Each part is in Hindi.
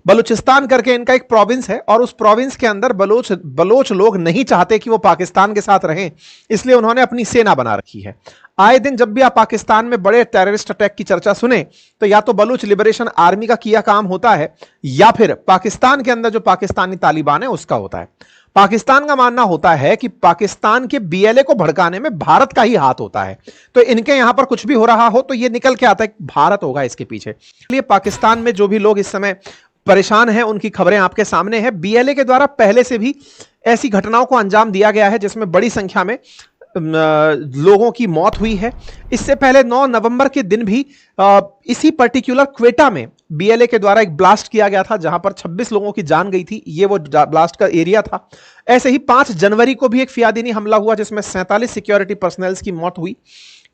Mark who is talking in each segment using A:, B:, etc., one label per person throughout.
A: बलूचिस्तान करके इनका एक प्रोविंस है और उस प्रोविंस के अंदर बलोच लोग नहीं चाहते कि वो पाकिस्तान के साथ रहें, इसलिए उन्होंने अपनी सेना बना रखी है। आए दिन जब भी आप पाकिस्तान में बड़े टेररिस्ट अटैक की चर्चा सुने तो या तो बलूच लिबरेशन आर्मी का किया काम होता है या फिर पाकिस्तान के अंदर जो पाकिस्तानी तालिबान है उसका होता है। पाकिस्तान का मानना होता है कि पाकिस्तान के बीएलए को भड़काने में भारत का ही हाथ होता है, तो इनके यहां पर कुछ भी हो रहा हो तो ये निकल के आता है कि भारत होगा इसके पीछे। इसलिए पाकिस्तान में जो भी लोग इस समय परेशान हैं उनकी खबरें आपके सामने है। बीएलए के द्वारा पहले से भी ऐसी घटनाओं को अंजाम दिया गया है जिसमें बड़ी संख्या में लोगों की मौत हुई है। इससे पहले 9 नवंबर के दिन भी इसी पर्टिकुलर क्वेटा में बीएलए के द्वारा एक ब्लास्ट किया गया था जहां पर 26 लोगों की जान गई थी, ये वो ब्लास्ट का एरिया था। ऐसे ही 5 जनवरी को भी एक फियादीनी हमला हुआ जिसमें 47 सिक्योरिटी पर्सनल्स की मौत हुई।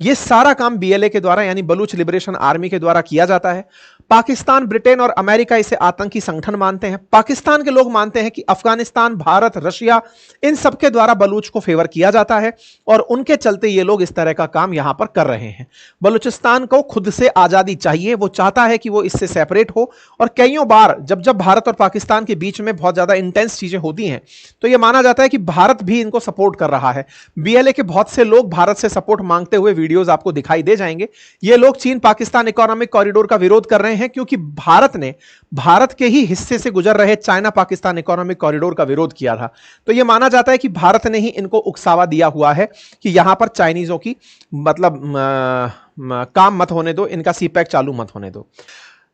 A: ये सारा काम बीएलए के द्वारा यानी बलूच लिबरेशन आर्मी के द्वारा किया जाता है। पाकिस्तान, ब्रिटेन और अमेरिका इसे आतंकी संगठन मानते हैं। पाकिस्तान के लोग मानते हैं कि अफगानिस्तान, भारत, रशिया इन सबके द्वारा बलूच को फेवर किया जाता है और उनके चलते ये लोग इस तरह का काम यहां पर कर रहे हैं। बलूचिस्तान को खुद से आजादी चाहिए, वो चाहता है कि वो इससे सेपरेट हो और कईयों बार जब जब भारत और पाकिस्तान के बीच में बहुत ज्यादा इंटेंस चीजें होती हैं तो यह माना जाता है कि भारत भी इनको सपोर्ट कर रहा है। बीएलए के बहुत से लोग भारत से सपोर्ट मांगते हुए वीडियोस आपको दिखाई दे जाएंगे। ये लोग चीन पाकिस्तान इकोनॉमिक कॉरिडोर का विरोध कर रहे हैं क्योंकि भारत के ही हिस्से से गुजर रहे चाइना पाकिस्तान इकोनॉमिक कॉरिडोर का विरोध किया था। तो यह माना जाता है कि भारत ने ही इनको उकसावा दिया हुआ है कि यहां पर चाइनीजों की मतलब काम मत होने दो, इनका सीपैक चालू मत होने दो।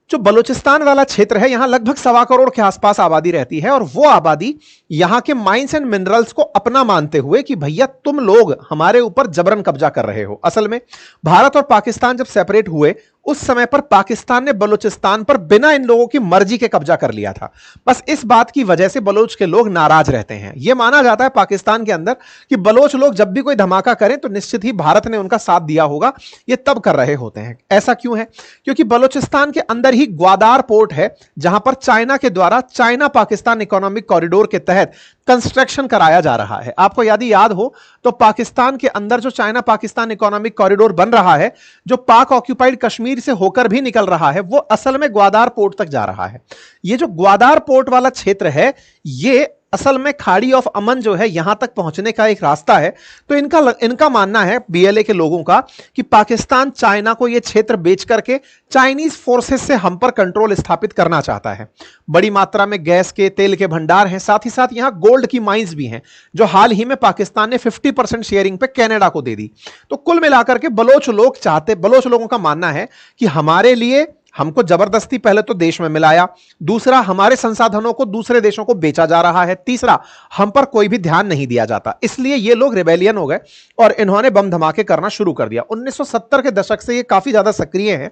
A: जो बलूचिस्तान वाला क्षेत्र है यहां लगभग 1.25 करोड़ के आसपास आबादी रहती है और वो आबादी यहां के माइंस एंड मिनरल्स को अपना मानते हुए कि भैया तुम लोग हमारे ऊपर जबरन कब्जा कर रहे हो। असल में भारत और पाकिस्तान जब सेपरेट हुए उस समय पर पाकिस्तान ने बलूचिस्तान पर बिना इन लोगों की मर्जी के कब्जा कर लिया था। बस इस बात की वजह से बलोच के लोग नाराज रहते हैं। यह माना जाता है पाकिस्तान के अंदर कि बलोच लोग जब भी कोई धमाका करें तो निश्चित ही भारत ने उनका साथ दिया होगा, ये तब कर रहे होते हैं। ऐसा क्यों है? क्योंकि बलूचिस्तान के अंदर ही ग्वादार पोर्ट है जहां पर चाइना के द्वारा चाइना पाकिस्तान इकोनॉमिक कॉरिडोर के तहत कंस्ट्रक्शन कराया जा रहा है। आपको यदि याद हो तो पाकिस्तान के अंदर जो चाइना पाकिस्तान इकोनॉमिक कॉरिडोर बन रहा है, जो पाक ऑक्यूपाइड कश्मीर से होकर भी निकल रहा है, वो असल में ग्वादार पोर्ट तक जा रहा है। ये जो ग्वादार पोर्ट वाला क्षेत्र है ये असल में खाड़ी ऑफ अमन जो है यहां तक पहुंचने का एक रास्ता है। तो इनका मानना है बीएलए के लोगों का कि पाकिस्तान चाइना को यह क्षेत्र बेच करके चाइनीज फोर्सेस से हम पर कंट्रोल स्थापित करना चाहता है। बड़ी मात्रा में गैस के, तेल के भंडार हैं, साथ ही साथ यहां गोल्ड की माइंस भी हैं जो हाल ही में पाकिस्तान ने 50% शेयरिंग पे कनाडा को दे दी। तो कुल मिलाकर के बलोच लोगों का मानना है कि हमारे लिए हमको जबरदस्ती पहले तो देश में मिलाया, दूसरा हमारे संसाधनों को दूसरे देशों को बेचा जा रहा है, तीसरा हम पर कोई भी ध्यान नहीं दिया जाता। इसलिए ये लोग रिबेलियन हो गए और इन्होंने बम धमाके करना शुरू कर दिया। 1970 के दशक से ये काफी ज्यादा सक्रिय हैं।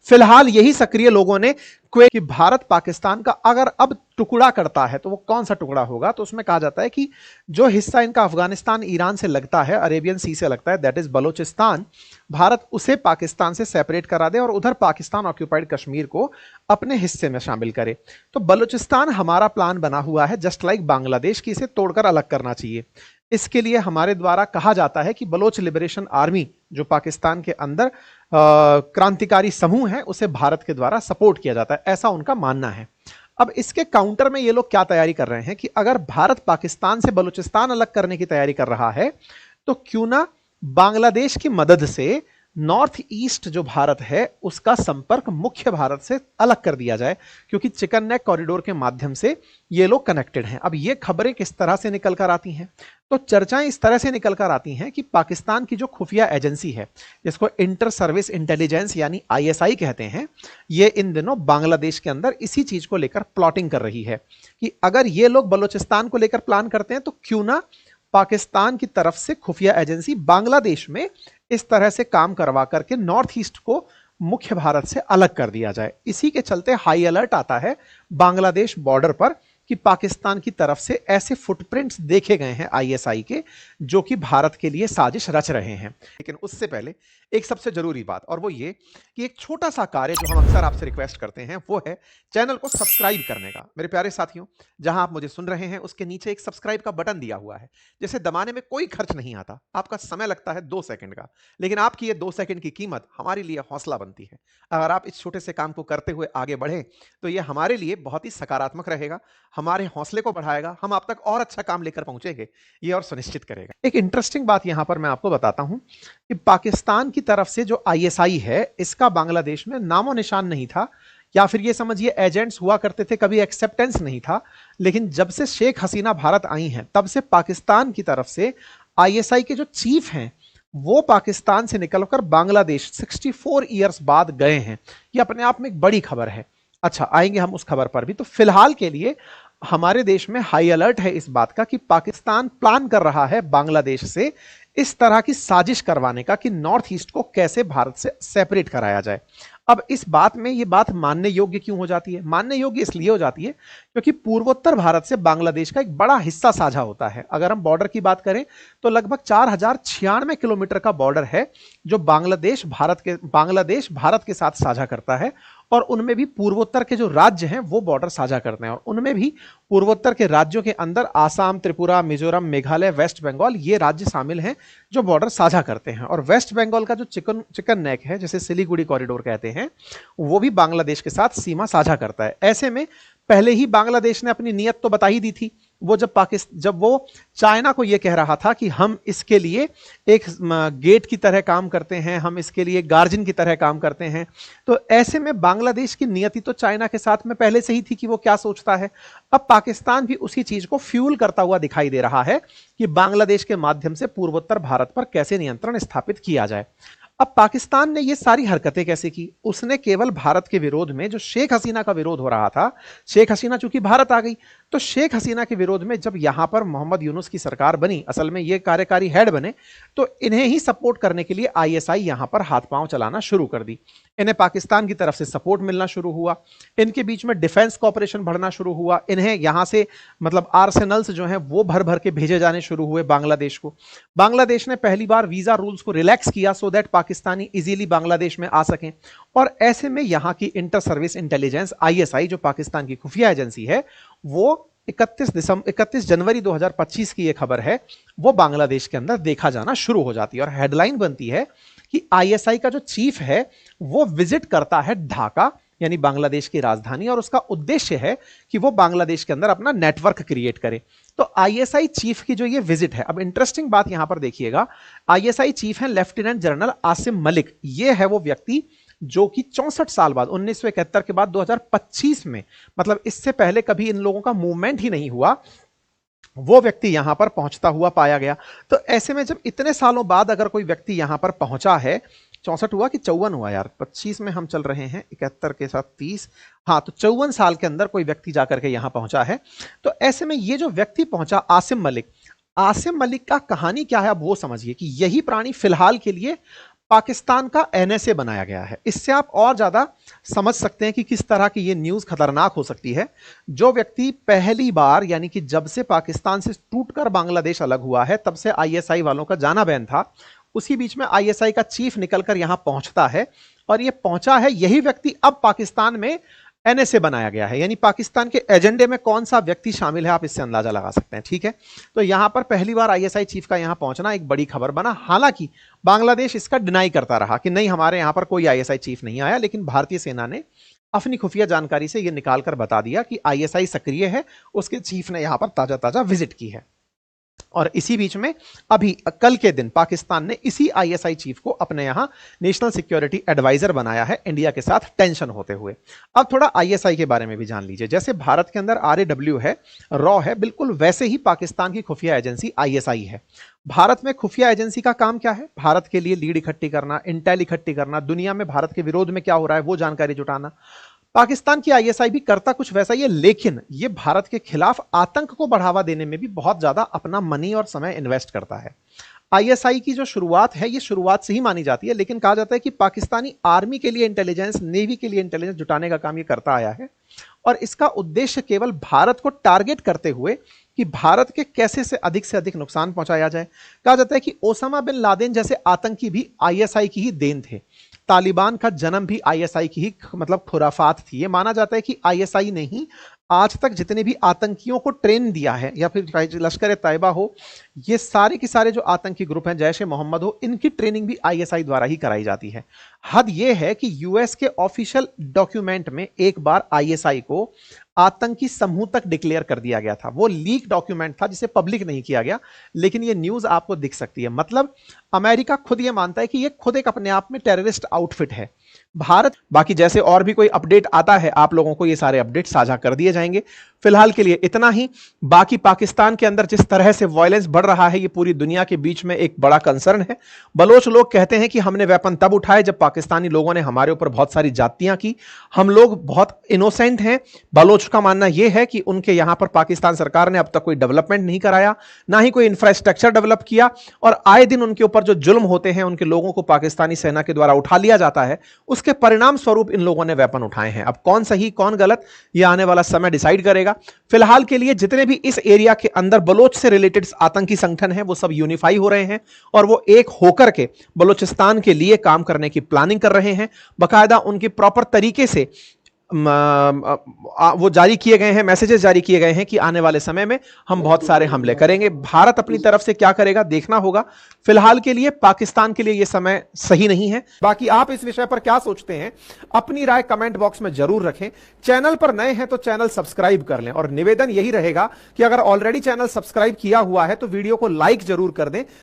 A: फिलहाल यही सक्रिय लोगों ने कि भारत पाकिस्तान का अगर अब टुकड़ा करता है तो वो कौन सा टुकड़ा होगा, तो उसमें कहा जाता है कि जो हिस्सा इनका अफगानिस्तान ईरान से लगता है, अरेबियन सी से लगता है, दैट इज बलूचिस्तान, भारत उसे पाकिस्तान से सेपरेट करा दे और उधर पाकिस्तान ऑक्यूपाइड कश्मीर को अपने हिस्से में शामिल करे। तो बलूचिस्तान हमारा प्लान बना हुआ है, जस्ट लाइक बांग्लादेश की, इसे तोड़कर अलग करना चाहिए। इसके लिए हमारे द्वारा कहा जाता है कि बलोच लिबरेशन आर्मी जो पाकिस्तान के अंदर क्रांतिकारी समूह है उसे भारत के द्वारा सपोर्ट किया जाता है, ऐसा उनका मानना है। अब इसके काउंटर में ये लोग क्या तैयारी कर रहे हैं कि अगर भारत पाकिस्तान से बलूचिस्तान अलग करने की तैयारी कर रहा है तो क्यों ना बांग्लादेश की मदद से नॉर्थ ईस्ट जो भारत है उसका संपर्क मुख्य भारत से अलग कर दिया जाए, क्योंकि चिकन नेक कॉरिडोर के माध्यम से ये लोग कनेक्टेड हैं। अब ये खबरें किस तरह से निकल कर आती हैं, तो चर्चाएं इस तरह से निकल कर आती हैं कि पाकिस्तान की जो खुफिया एजेंसी है जिसको इंटर सर्विस इंटेलिजेंस यानी आईएसआई कहते हैं, ये इन दिनों बांग्लादेश के अंदर इसी चीज को लेकर प्लॉटिंग कर रही है कि अगर ये लोग बलूचिस्तान को लेकर प्लान करते हैं तो क्यों ना पाकिस्तान की तरफ से खुफिया एजेंसी बांग्लादेश में इस तरह से काम करवा करके नॉर्थ ईस्ट को मुख्य भारत से अलग कर दिया जाए। इसी के चलते हाई अलर्ट आता है बांग्लादेश बॉर्डर पर कि पाकिस्तान की तरफ से ऐसे फुटप्रिंट्स देखे गए हैं आईएसआई के, जो कि भारत के लिए साजिश रच रहे हैं। लेकिन उससे पहले एक सबसे जरूरी बात, और वो ये कि एक छोटा सा कार्य जो हम अक्सर आपसे रिक्वेस्ट करते हैं, वो है चैनल को सब्सक्राइब करने का। मेरे प्यारे साथियों, जहां आप मुझे सुन रहे हैं उसके नीचे एक सब्सक्राइब का बटन दिया हुआ है, जिसे दबाने में कोई खर्च नहीं आता, आपका समय लगता है 2 सेकंड का, लेकिन आपकी ये 2 सेकंड की कीमत हमारे लिए हौसला बनती है। अगर आप इस छोटे से काम को करते हुए आगे बढ़े तो ये हमारे लिए बहुत ही सकारात्मक रहेगा, हमारे हौसले को बढ़ाएगा, हम आप तक और अच्छा काम लेकर पहुंचेंगे, ये और सुनिश्चित करेगा। एक इंटरेस्टिंग बात यहां पर मैं आपको बताता हूं कि पाकिस्तान की तरफ से जो आईएसआई है, इसका बांग्लादेश में नामो निशान नहीं था, या फिर ये समझिए एजेंट्स हुआ करते थे, कभी एक्सेप्टेंस नहीं था। लेकिन जब से शेख हसीना भारत आई हैं, तब से पाकिस्तान की तरफ से आईएसआई के जो चीफ हैं, वो पाकिस्तान से निकलकर बांग्लादेश 64 इयर्स बाद गए हैं। ये अपने आप में एक बड़ी खबर है। अच्छा, आएंगे हम उस खबर पर भी। तो फिलहाल के लिए हमारे देश में हाई अलर्ट है इस बात का कि पाकिस्तान प्लान कर रहा है बांग्लादेश से इस तरह की साजिश करवाने का कि नॉर्थ ईस्ट को कैसे भारत से सेपरेट कराया जाए। अब इस बात में ये बात मानने योग्य क्यों हो जाती है? मानने योग्य इसलिए हो जाती है क्योंकि पूर्वोत्तर भारत से बांग्लादेश का एक बड़ा हिस्सा साझा होता है। अगर हम बॉर्डर की बात करें तो लगभग 4096 किलोमीटर का बॉर्डर है जो बांग्लादेश भारत के साथ साझा करता है, और उनमें भी पूर्वोत्तर के जो राज्य हैं वो बॉर्डर साझा करते हैं, और उनमें भी पूर्वोत्तर के राज्यों के अंदर आसाम, त्रिपुरा, मिजोरम, मेघालय, वेस्ट बंगाल, ये राज्य शामिल हैं जो बॉर्डर साझा करते हैं। और वेस्ट बंगाल का जो चिकन नेक है, जिसे सिलीगुड़ी कॉरिडोर कहते हैं, वो भी बांग्लादेश के साथ सीमा साझा करता है। ऐसे में पहले ही बांग्लादेश ने अपनी नीयत तो बता ही दी थी। वो जब वो चाइना को ये कह रहा था कि हम इसके लिए एक गेट की तरह काम करते हैं, हम इसके लिए गार्जियन की तरह काम करते हैं, तो ऐसे में बांग्लादेश की नीयति तो चाइना के साथ में पहले से ही थी कि वो क्या सोचता है। अब पाकिस्तान भी उसी चीज को फ्यूल करता हुआ दिखाई दे रहा है कि बांग्लादेश के माध्यम से पूर्वोत्तर भारत पर कैसे नियंत्रण स्थापित किया जाए। अब पाकिस्तान ने ये सारी हरकतें कैसे की? उसने केवल भारत के विरोध में, जो शेख हसीना का विरोध हो रहा था, शेख हसीना चूंकि भारत आ गई, तो शेख हसीना के विरोध में जब यहां पर मोहम्मद यूनुस की सरकार बनी, असल में ये कार्यकारी हेड बने, तो इन्हें ही सपोर्ट करने के लिए आईएसआई यहां पर हाथ पांव चलाना शुरू कर दी। इन्हें पाकिस्तान की तरफ से सपोर्ट मिलना शुरू हुआ, इनके बीच में डिफेंस कॉपरेशन बढ़ना शुरू हुआ, इन्हें यहां से मतलब आर्सेनल्स जो हैं वो भर भर के भेजे जाने शुरू हुए बांग्लादेश को। बांग्लादेश ने पहली बार वीजा रूल्स को रिलैक्स किया so that Pakistani easily Bangladesh में आ सकें, और ऐसे में यहां की इंटर सर्विस इंटेलिजेंस आईएसआई, जो पाकिस्तान की खुफिया एजेंसी है, वो 31 जनवरी 2025 की ये खबर है, वो बांग्लादेश के अंदर देखा जाना शुरू हो जाती है। और हेडलाइन बनती है कि आईएसआई का जो चीफ है वो विजिट करता है ढाका, यानी बांग्लादेश की राजधानी, और उसका उद्देश्य है कि वो बांग्लादेश के अंदर अपना नेटवर्क क्रिएट करे। तो आईएसआई चीफ की जो ये विजिट है, अब इंटरेस्टिंग बात यहां पर देखिएगा, आईएसआई चीफ है लेफ्टिनेंट जनरल आसिम मलिक। ये है वो व्यक्ति जो कि 64 साल बाद, 1971 के बाद 2025 में, मतलब इससे पहले कभी इन लोगों का मूवमेंट ही नहीं हुआ, वो व्यक्ति यहां पर पहुंचता हुआ पाया गया। तो ऐसे में जब इतने सालों बाद अगर कोई व्यक्ति यहां पर पहुंचा है, 64 हुआ कि 54 हुआ यार, 25 में हम चल रहे हैं, 71 के साथ 30, हाँ, तो 54 साल के अंदर कोई व्यक्ति जाकर के यहां पहुंचा है। तो ऐसे में ये जो व्यक्ति पहुंचा आसिम मलिक का कहानी क्या है, अब वो समझिए कि यही प्राणी फिलहाल के लिए पाकिस्तान का एनएसए बनाया गया है। इससे आप और ज्यादा समझ सकते हैं कि किस तरह की ये न्यूज खतरनाक हो सकती है। जो व्यक्ति पहली बार, यानी कि जब से पाकिस्तान से टूटकर बांग्लादेश अलग हुआ है, तब से आईएसआई वालों का जाना बैन था, उसी बीच में आईएसआई का चीफ निकलकर यहां पहुंचता है, और ये पहुंचा है यही व्यक्ति अब पाकिस्तान में एनएसए बनाया गया है। यानी पाकिस्तान के एजेंडे में कौन सा व्यक्ति शामिल है, आप इससे अंदाजा लगा सकते हैं। ठीक है, तो यहां पर पहली बार आईएसआई चीफ का यहां पहुंचना एक बड़ी खबर बना। हालांकि बांग्लादेश इसका डिनाई करता रहा कि नहीं, हमारे यहां पर कोई आईएसआई चीफ नहीं आया, लेकिन भारतीय सेना ने अपनी खुफिया जानकारी से यह निकालकर बता दिया कि आईएसआई सक्रिय है, उसके चीफ ने यहां पर ताजा ताजा विजिट की है। और इसी बीच में अभी कल के दिन पाकिस्तान ने इसी आईएसआई चीफ को अपने यहां नेशनल सिक्योरिटी एडवाइजर बनाया है, इंडिया के साथ टेंशन होते हुए। अब थोड़ा आईएसआई के बारे में भी जान लीजिए। जैसे भारत के अंदर आरएडब्ल्यू है, रॉ है, बिल्कुल वैसे ही पाकिस्तान की खुफिया एजेंसी आईएसआई है। भारत में खुफिया एजेंसी का काम क्या है? भारत के लिए लीड इकट्ठी करना, इंटेल इकट्ठी करना, दुनिया में भारत के विरोध में क्या हो रहा है वो जानकारी जुटाना। पाकिस्तान की आईएसआई भी करता कुछ वैसा ही है, लेकिन ये भारत के खिलाफ आतंक को बढ़ावा देने में भी बहुत ज्यादा अपना मनी और समय इन्वेस्ट करता है। आईएसआई की जो शुरुआत है, ये शुरुआत से ही मानी जाती है, लेकिन कहा जाता है कि पाकिस्तानी आर्मी के लिए इंटेलिजेंस, नेवी के लिए इंटेलिजेंस जुटाने का काम ये करता आया है। और इसका उद्देश्य केवल भारत को टारगेट करते हुए कि भारत के कैसे से अधिक नुकसान पहुंचाया जाए। कहा जाता है कि ओसामा बिन लादेन जैसे आतंकी भी आईएसआई की ही देन थे। तालिबान का जन्म भी आईएसआई की ही मतलब खुराफात थी। ये माना जाता है कि आईएसआई ने ही आज तक जितने भी आतंकियों को ट्रेन दिया है, या फिर लश्कर तैयबा हो, ये सारे के सारे जो आतंकी ग्रुप हैं, जैश ए मोहम्मद हो, इनकी ट्रेनिंग भी आईएसआई द्वारा ही कराई जाती है। हद ये है कि यूएस के ऑफिशियल डॉक्यूमेंट में एक बार आईएसआई को आतंकी समूह तक डिक्लेयर कर दिया गया था। वो लीक डॉक्यूमेंट था जिसे पब्लिक नहीं किया गया, लेकिन ये न्यूज आपको दिख सकती है। मतलब अमेरिका खुद ये मानता है कि ये खुद एक अपने आप में टेररिस्ट आउटफिट है। भारत बाकी जैसे और भी कोई अपडेट आता है, आप लोगों को ये सारे अपडेट साझा कर दिए जाएंगे। फिलहाल के लिए इतना ही। बाकी पाकिस्तान के अंदर जिस तरह से वायलेंस बढ़ रहा है, ये पूरी दुनिया के बीच में एक बड़ा कंसर्न है। बलोच लोग कहते हैं कि हमने वेपन तब उठाए जब पाकिस्तानी लोगों ने हमारे ऊपर बहुत सारी जातियां की, हम लोग बहुत इनोसेंट हैं। बलोच का मानना यह है कि उनके यहां पर पाकिस्तान सरकार ने अब तक कोई डेवलपमेंट नहीं कराया, ना ही कोई इंफ्रास्ट्रक्चर डेवलप किया, और आए दिन उनके ऊपर जो जुल्म होते हैं, उनके लोगों को पाकिस्तानी सेना के द्वारा उठा लिया जाता है, उसके परिणाम स्वरूप इन लोगों ने वेपन उठाए हैं। अब कौन सही कौन गलत, यह आने वाला समय डिसाइड करेगा। फिलहाल के लिए जितने भी इस एरिया के अंदर बलोच से रिलेटेड आतंकी संगठन हैं, वो सब यूनिफाई हो रहे हैं और वो एक होकर के बलोचिस्तान के लिए काम करने की प्लानिंग कर रहे हैं। बकायदा उनकी प्रॉपर तरीके से वो जारी किए गए हैं, मैसेजेस जारी किए गए हैं कि आने वाले समय में हम बहुत सारे हमले करेंगे। भारत अपनी तरफ से क्या करेगा देखना होगा। फिलहाल के लिए पाकिस्तान के लिए यह समय सही नहीं है। बाकी आप इस विषय पर क्या सोचते हैं, अपनी राय कमेंट बॉक्स में जरूर रखें। चैनल पर नए हैं तो चैनल सब्सक्राइब कर लें, और निवेदन यही रहेगा कि अगर ऑलरेडी चैनल सब्सक्राइब किया हुआ है तो वीडियो को लाइक जरूर कर दें,